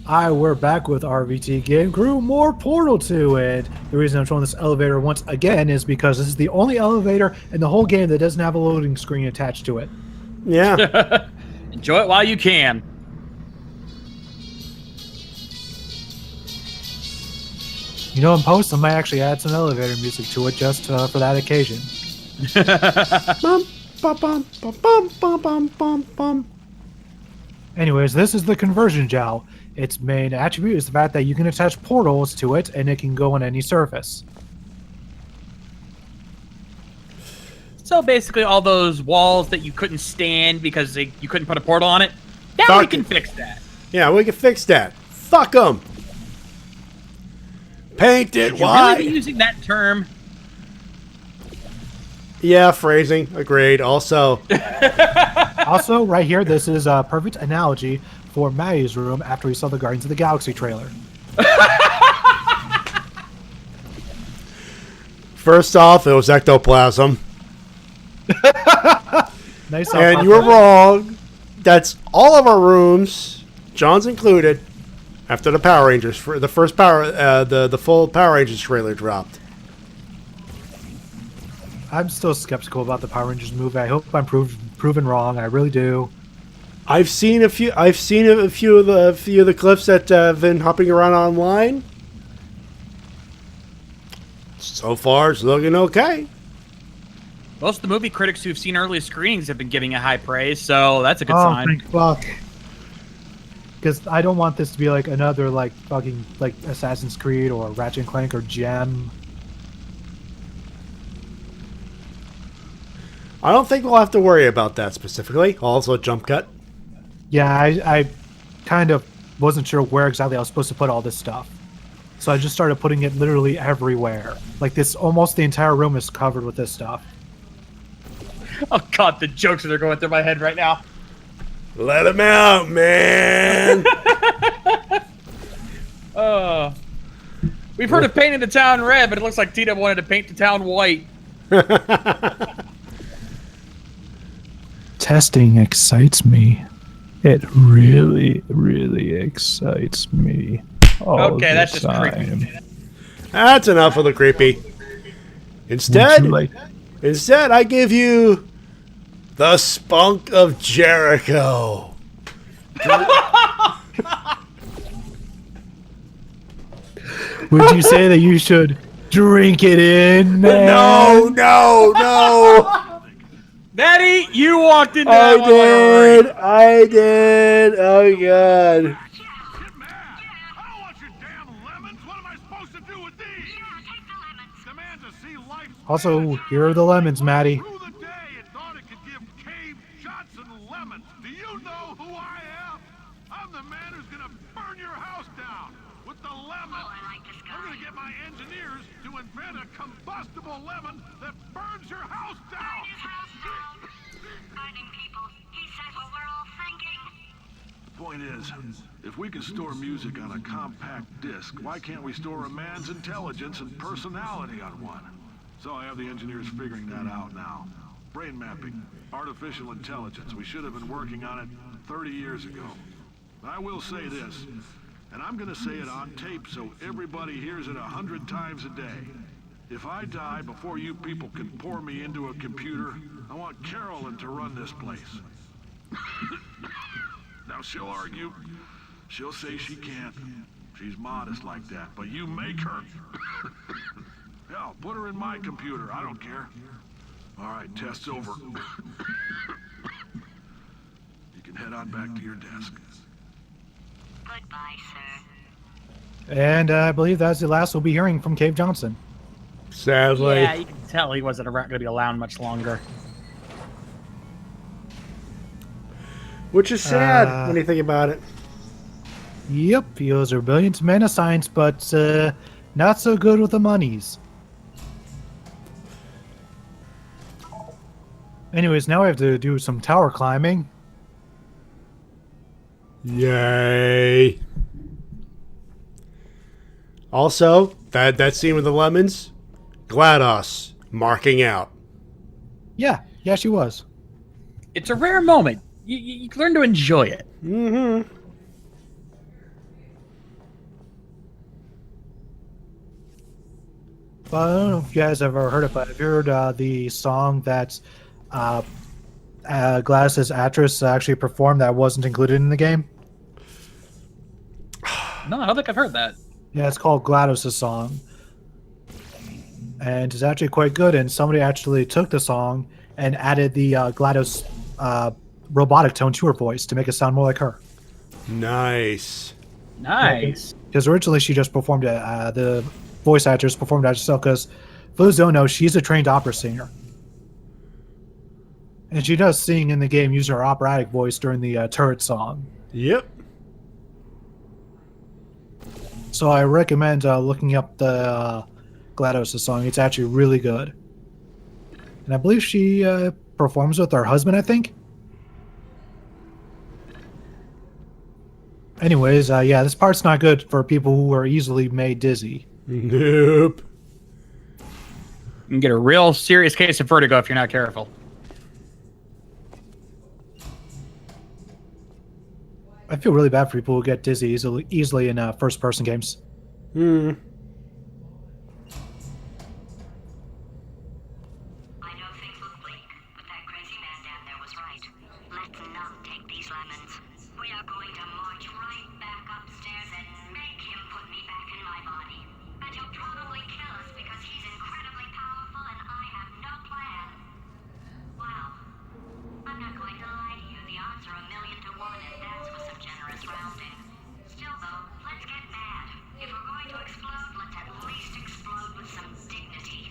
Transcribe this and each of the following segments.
We're back with RVT Game Crew, more Portal 2, and the reason I'm showing this elevator once again is because this is the only elevator in the whole game that doesn't have a loading screen attached to it. Yeah. Enjoy it while you can. You know, in post, I might actually add some elevator music to it just for that occasion. Bum, bum, bum, bum, bum, bum, bum, bum. Anyways, this is the conversion gel. Its main attribute is the fact that you can attach portals to it, and it can go on any surface. So basically, all those walls that you couldn't stand because you couldn't put a portal on it, now Fuck we can it. fix that. Yeah, we can fix that. Fuck them. Paint it Should you white. really be using that term? Yeah, phrasing. Agreed. Also, Also, right here, this is a perfect analogy for Matty's room after he saw the Guardians of the Galaxy trailer. first off, it was ectoplasm. Nice. And you were wrong. That's all of our rooms, John's included, after the Power Rangers, for the first the full Power Rangers trailer dropped. I'm still skeptical about the Power Rangers movie. I hope I'm proven wrong. I really do. I've seen a few of the clips that have been hopping around online. So far, it's looking okay. Most of the movie critics who've seen early screenings have been giving it high praise, so that's a good Oh, sign. thank fuck. Because I don't want this to be like another fucking Assassin's Creed or Ratchet and Clank or Gem. I don't think we'll have to worry about that specifically. Also, jump cut. Yeah, I kind of wasn't sure where exactly I was supposed to put all this stuff. So I just started putting it literally everywhere. Like this, almost the entire room is covered with this stuff. Oh god, the jokes that are going through my head right now. Let him out, man. We've heard of painting the town red, but it looks like Tita wanted to paint the town white. Testing excites me. It really, really excites me. Okay, that's just creepy. That's enough of the creepy. Instead, I give you the Spunk of Jericho. Would you say that you should drink it in, man? No. Matty, you walked into that one like a ring. I did. Oh, God. Also, here are the lemons, Matty. Combustible lemon that burns your house down! The point is, if we can store music on a compact disc, why can't we store a man's intelligence and personality on one? So I have the engineers figuring that out now. Brain mapping, artificial intelligence. We should have been working on it 30 years ago. I will say this, and I'm gonna say it on tape so everybody hears it 100 times a day. If I die before you people can pour me into a computer, I want Carolyn to run this place. Now she'll argue. She'll say she can't. She's modest like that, but you make her. Hell, put her in my computer. I don't care. All right, test's over. You can head on back to your desk. Goodbye, sir. And I believe that's the last we'll be hearing from Cave Johnson. Sadly. Yeah, you can tell he wasn't going to be around much longer. Which is sad when you think about it. Yep, he owes her billions of mana science, but not so good with the monies. Anyways, now I have to do some tower climbing. Yay. Also, that scene with the lemons, GLaDOS marking out. Yeah, she was. It's a rare moment. You learn to enjoy it. Mm-hmm. But I don't know if you guys ever heard it, but have you heard the song that Gladys's actress actually performed that wasn't included in the game? No, I don't think I've heard that. Yeah, it's called Gladys's song. And it's actually quite good, and somebody actually took the song and added the GLaDOS robotic tone to her voice to make it sound more like her. Nice. Nice. Because originally she just performed it, the voice actress performed it herself, because for those who don't know, she's a trained opera singer. And she does sing in the game using her operatic voice during the turret song. Yep. So I recommend looking up the GLaDOS song. It's actually really good. And I believe she performs with her husband, I think. Anyways, yeah, this part's not good for people who are easily made dizzy. Nope. You can get a real serious case of vertigo if you're not careful. I feel really bad for people who get dizzy easily in first-person games. Hmm. I know things look bleak, but that crazy man down there was right. Let's not take these lemons. We are going to march right back upstairs and make him put me back in my body. And he'll probably kill us because he's incredibly powerful and I have no plan. Well, I'm not going to lie to you. The odds are 1,000,000 to 1, and that's with some generous rounding. Still, though, let's get mad. If we're going to explode, let's at least explode with some dignity.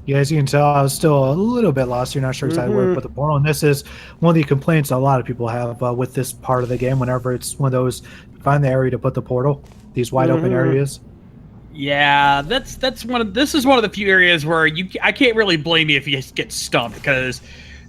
Yeah, as you can tell, I was still a little bit lost. You're not sure exactly where to put the portal. And this is one of the complaints a lot of people have with this part of the game. Whenever it's one of those, find the area to put the portal, these wide open areas. Yeah, this is one of the few areas where I can't really blame you if you get stumped, because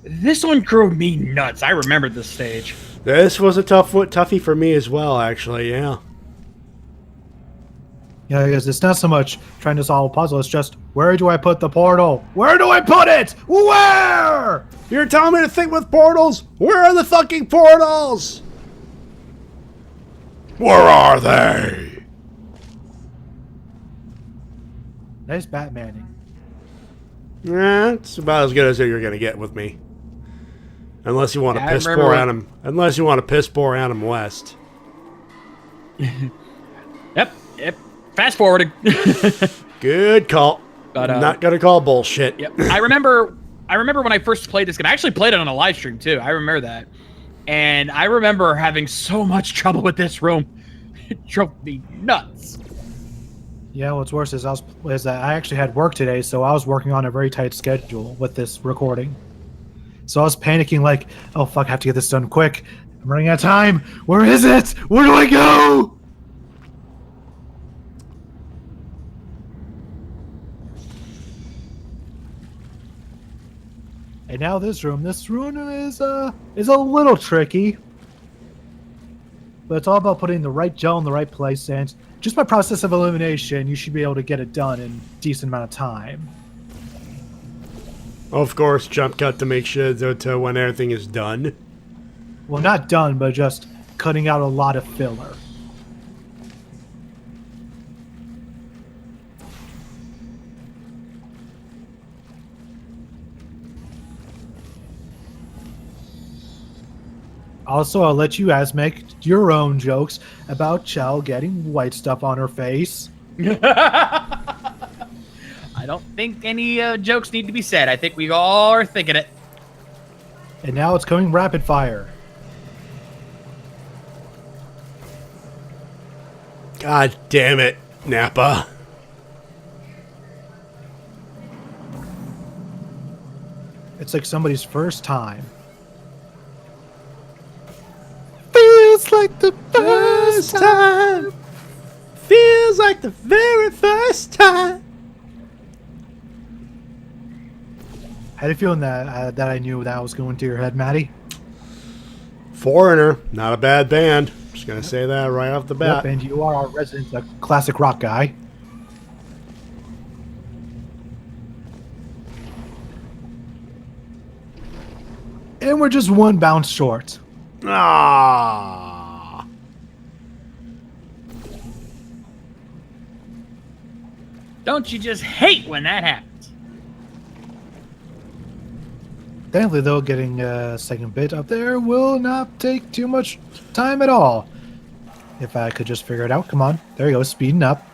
this one drove me nuts. I remember this stage. This was a toughie for me as well, actually, yeah. Yeah, because it's not so much trying to solve a puzzle. It's just, where do I put the portal? Where do I put it? Where? You're telling me to think with portals? Where are the fucking portals? Where are they? Nice Batmaning. It's about as good as you're gonna get with me. Unless you want to Yeah, piss I poor remember Adam. Unless you want to piss poor Adam West. Yep. Fast forwarding. Good call. But, not gonna call bullshit. Yep. I remember when I first played this game. I actually played it on a live stream too. I remember that. And I remember having so much trouble with this room. It drove me nuts. Yeah, what's worse is that I actually had work today, so I was working on a very tight schedule with this recording. So I was panicking like, oh fuck, I have to get this done quick. I'm running out of time. Where is it? Where do I go? And now this room is a little tricky. But it's all about putting the right gel in the right place, and just by process of elimination, you should be able to get it done in a decent amount of time. Of course, jump cut to make sure that when everything is done. Well, not done, but just cutting out a lot of filler. Also, I'll let you guys make your own jokes about Chell getting white stuff on her face. I don't think any jokes need to be said. I think we all are thinking it. And now it's coming rapid fire. God damn it, Nappa. It's like somebody's first time. Feels like the first time. Feels like the very first time. How do you feel in that I knew that was going to your head, Matty? Foreigner, not a bad band. Just gonna say that right off the bat. Yep, and you are our resident classic rock guy. And we're just one bounce short. Ah. Don't you just hate when that happens? Thankfully, though, getting a second bit up there will not take too much time at all. If I could just figure it out. Come on. There you go. Speeding up.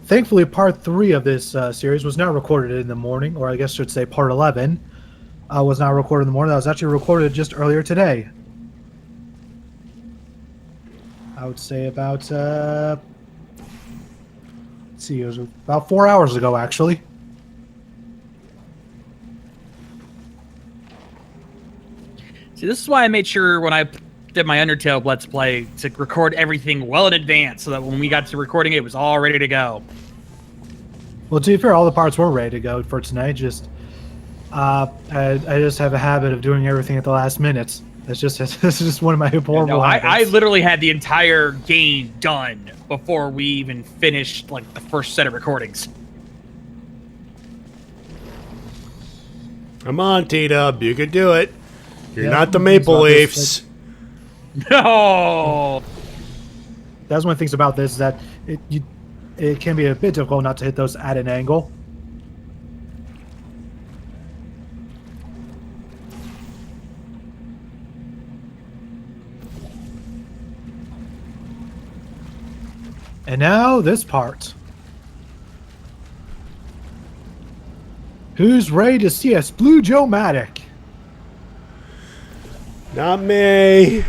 Thankfully, part 3 of this series was not recorded in the morning, or I guess I should say part 11 was not recorded in the morning. That was actually recorded just earlier today. I would say about, let's see, it was about 4 hours ago, actually. See, this is why I made sure when I did my Undertale Let's Play to record everything well in advance so that when we got to recording it was all ready to go. Well, to be fair, all the parts were ready to go for tonight. Just, I just have a habit of doing everything at the last minute. That's just one of my horrible No, I habits. literally had the entire game done before we even finished like the first set of recordings. Come on, T-Dub. You can do it. You're Yeah, not the one of the things Maple about this, Leafs. No. That's one of the things about this, is that it can be a bit difficult not to hit those at an angle. And now this part. Who's ready to see us Blue Joe-matic? Not me.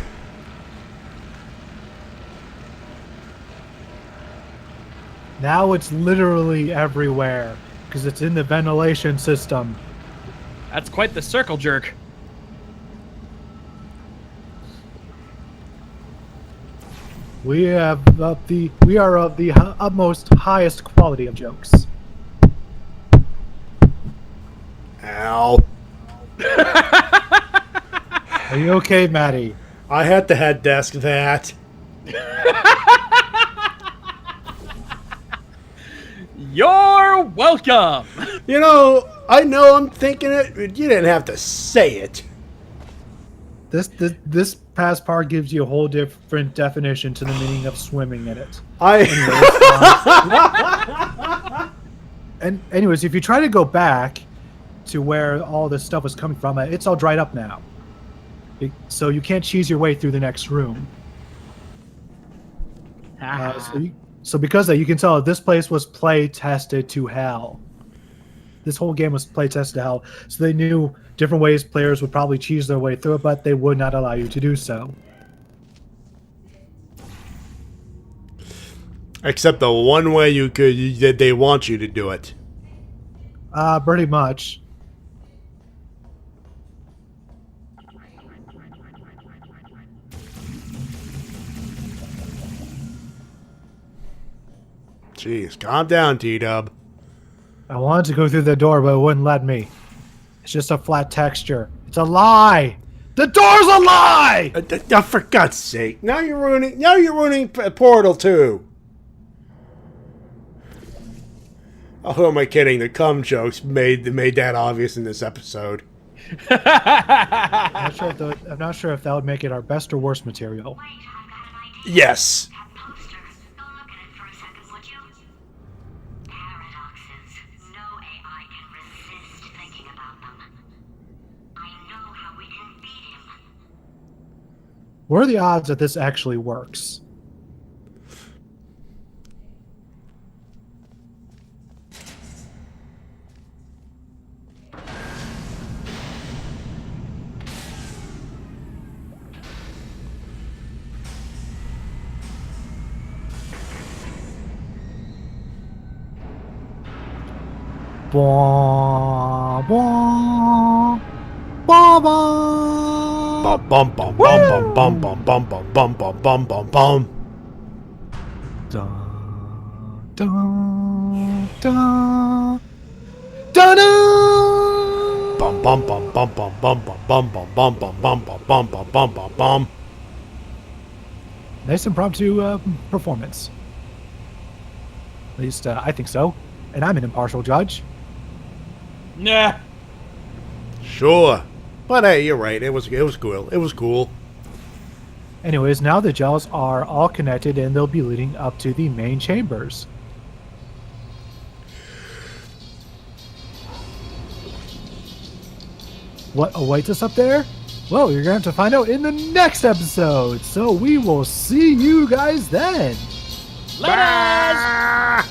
Now it's literally everywhere because it's in the ventilation system. That's quite the circle jerk. We are of the utmost highest quality of jokes. Ow. Are you okay, Matty? I had to head desk that. You're welcome. You know I'm thinking it, but you didn't have to say it. This past part gives you a whole different definition to the meaning of swimming in it. And anyways, if you try to go back to where all this stuff was coming from, it's all dried up now. So you can't cheese your way through the next room. So because of that, you can tell this place was play tested to hell. This whole game was play tested to hell. So they knew different ways players would probably cheese their way through it, but they would not allow you to do so. Except the one way that they want you to do it. Pretty much. Jeez, calm down, T-Dub. I wanted to go through the door, but it wouldn't let me. It's just a flat texture. It's a lie. The door's a lie. For God's sake! Now you're ruining Portal 2. Oh, who am I kidding? The cum jokes made that obvious in this episode. I'm not sure if that would make it our best or worst material. Wait, I've got an idea. Yes. That poster. Go look at it for a second, would you? Paradoxes. No AI can resist thinking about them. I know how we can beat him. What are the odds that this actually works? Bwah, bwah, bwah, bwah. Bum bum bum bum bum bum bum bum bum bum bum bum bum. Dun, dun, dun, dun, dun. Bum bum bum bum bum bum bum bum bum bum bum bum bum bum bum bum bum. Nice impromptu performance. At least I think so. And I'm an impartial judge. Nah. Sure. But hey, you're right. It was cool. It was cool. Anyways, now the gels are all connected and they'll be leading up to the main chambers. What awaits us up there? Well, you're going to have to find out in the next episode. So we will see you guys then. Let us!